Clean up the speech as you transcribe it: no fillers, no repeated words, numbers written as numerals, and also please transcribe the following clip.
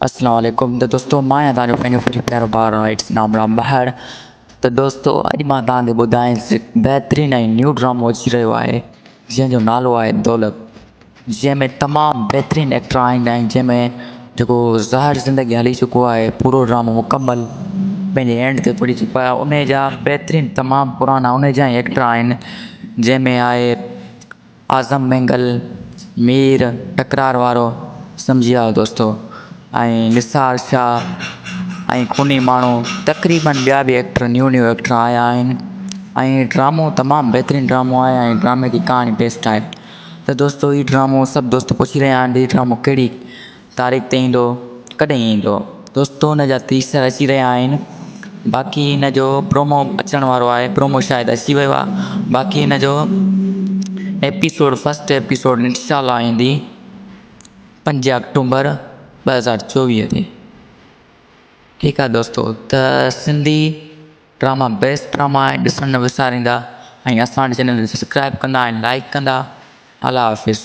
अस्सलाम वालेकुम। तो दोस्तों मां आहियां तव्हांजो पंहिंजो फ्री फायर ॿार राइट्स नाम राम महर। त दोस्तों अॼु मां तव्हांखे ॿुधायांसि बहितरीनु ऐं न्यू ड्रामो अची रहियो आहे जंहिंजो नालो आहे दौलत, जंहिंमें तमामु बहितरीनु एक्टर आहिनि ऐं जंहिंमें जेको ज़हर ज़िंदगी हली चुको आहे पूरो ड्रामो मुकमल पंहिंजे एंड ते पहुची चुको आहे। उन जा बहितरीनु तमामु पुराना उन जा ई एक्टर आहिनि, जंहिंमें आहे आज़म मैंगल, मीर टकरार वारो सम्झी विया दोस्तों, ऐं निसार शाह ऐं खूनी माण्हू तक़रीबन ॿिया बि एक्टर न्यू एक्टर आया आहिनि। ऐं ड्रामो तमामु बहितरीनु ड्रामो आहे ऐं ड्रामे जी कहाणी बेस्ट आहे। त दोस्तों हीउ ड्रामो सभु दोस्त पुछी रहिया आहिनि हीउ ड्रामो कहिड़ी तारीख़ ते ईंदो, कॾहिं ईंदो। दोस्तों हुन जा टीज़र अची रहिया आहिनि, बाक़ी हिन जो प्रोमो अचण वारो आहे, प्रोमो शायदि अची वियो आहे। बाक़ी हिन जो एपिसोड फस्ट एपिसोड इंशाअल्लाह ईंदी 5 अक्टूबर 2024 ते। ठीकु आहे दोस्तों, त सिंधी ड्रामा बेस्ट ड्रामा आहे, ॾिसणु न विसारींदा ऐं असां वटि चैनल सब्सक्राइब कंदा ऐं लाइक कंदा। अल्लाह हाफ़िज़।